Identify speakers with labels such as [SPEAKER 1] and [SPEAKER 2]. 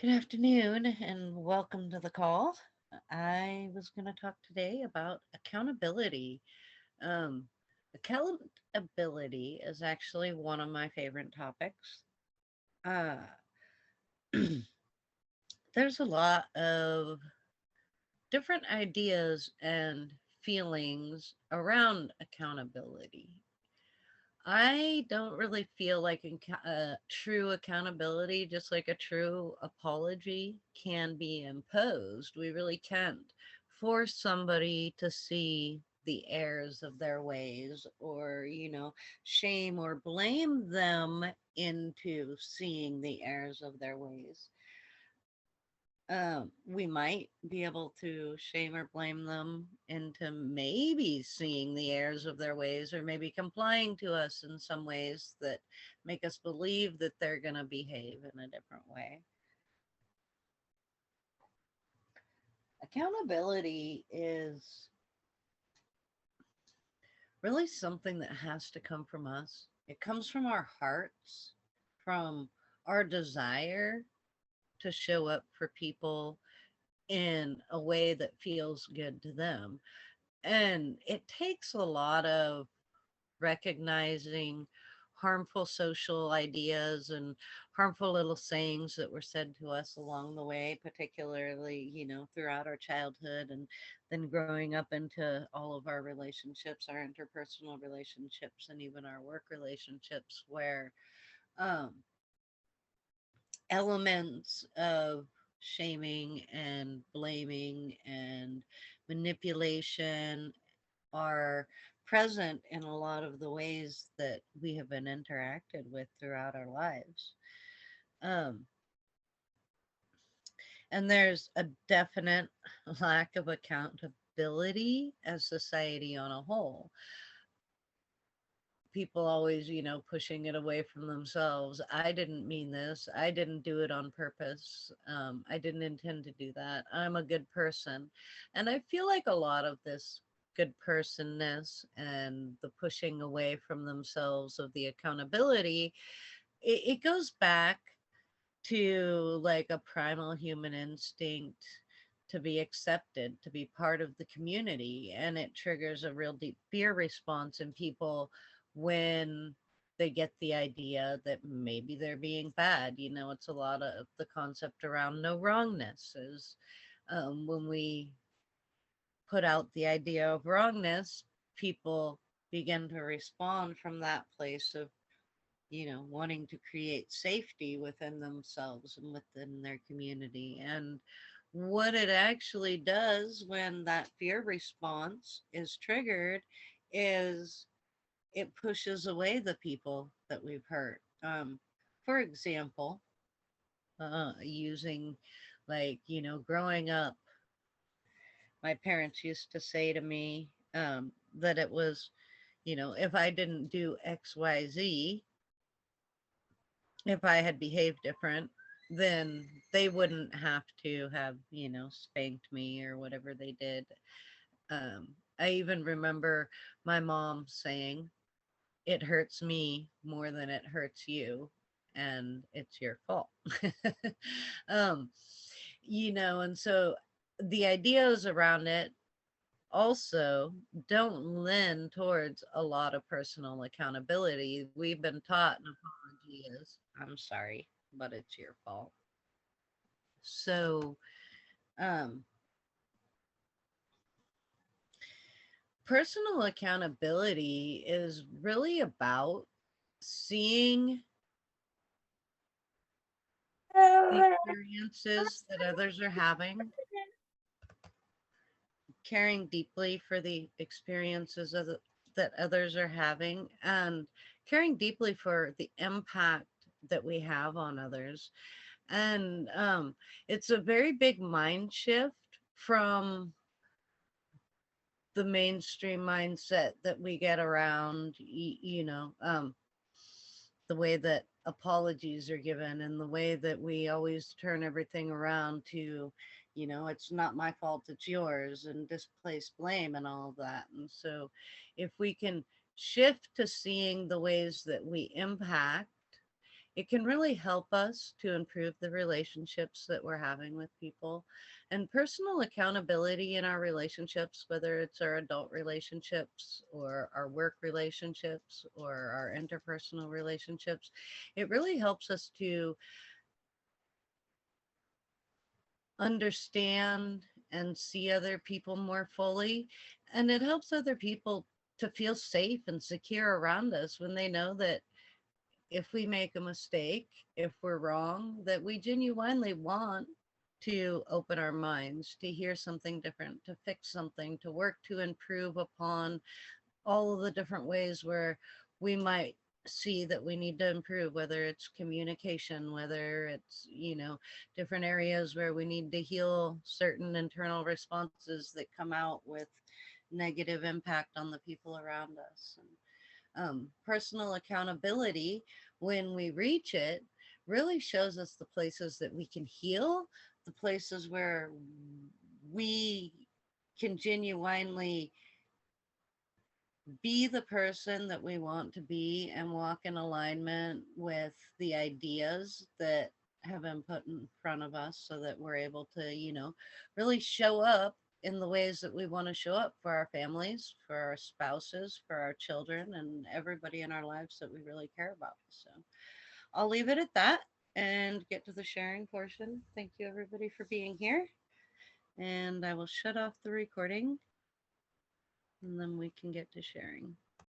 [SPEAKER 1] Good afternoon and welcome to the call. I was going to talk today about accountability. Um, Accountability is actually one of my favorite topics. Uh, there's a lot of different ideas and feelings around accountability. I don't really feel like true accountability, just like a true apology, can be imposed. We really can't force somebody to see the errors of their ways or, shame or blame them into seeing the errors of their ways. We might be able to shame or blame them into maybe seeing the errors of their ways or maybe complying to us in some ways that make us believe that they're going to behave in a different way. Accountability is really something that has to come from us. It comes from our hearts, from our desire to show up for people in a way that feels good to them. And it takes a lot of recognizing harmful social ideas and harmful little sayings that were said to us along the way, particularly, throughout our childhood and then growing up into all of our relationships, our interpersonal relationships, and even our work relationships, where um, elements of shaming and blaming and manipulation are present in a lot of the ways that we have been interacted with throughout our lives. Um, and there's a definite lack of accountability as society on a whole. People always, pushing it away from themselves. I didn't mean this. I didn't do it on purpose. I didn't intend to do that. I'm a good person. And I feel like a lot of this good personness and the pushing away from themselves of the accountability, it goes back to like a primal human instinct to be accepted, to be part of the community. And it triggers a real deep fear response in people when they get the idea that maybe they're being bad. It's a lot of the concept around no wrongness is when we put out the idea of wrongness, people begin to respond from that place of wanting to create safety within themselves and within their community. And what it actually does when that fear response is triggered is it pushes away the people that we've hurt. For example, using like, growing up, my parents used to say to me that it was, if I didn't do XYZ, if I had behaved different, then they wouldn't have to have, spanked me or whatever they did. I even remember my mom saying, it hurts me more than it hurts you, and it's your fault. um, and so the ideas around it also don't lend towards a lot of personal accountability. We've been taught an apology is, I'm sorry, but it's your fault. So, um, personal accountability is really about seeing the experiences that others are having, caring deeply for the experiences that others are having, and caring deeply for the impact that we have on others. And it's a very big mind shift from the mainstream mindset that we get around, the way that apologies are given and the way that we always turn everything around to, it's not my fault, it's yours, and displace blame and all of that. And so if we can shift to seeing the ways that we impact it can really help us to improve the relationships that we're having with people. And personal accountability in our relationships, whether it's our adult relationships or our work relationships or our interpersonal relationships, it really helps us to understand and see other people more fully. And it helps other people to feel safe and secure around us when they know that if we make a mistake, if we're wrong, that we genuinely want to open our minds, to hear something different, to fix something, to work to improve upon all of the different ways where we might see that we need to improve, whether it's communication, whether it's, different areas where we need to heal certain internal responses that come out with negative impact on the people around us. And personal accountability, when we reach it, really shows us the places that we can heal, the places where we can genuinely be the person that we want to be and walk in alignment with the ideas that have been put in front of us so that we're able to, really show up in the ways that we want to show up for our families, for our spouses, for our children, and everybody in our lives that we really care about. So I'll leave it at that and get to the sharing portion. Thank you, everybody, for being here. And I will shut off the recording and then we can get to sharing.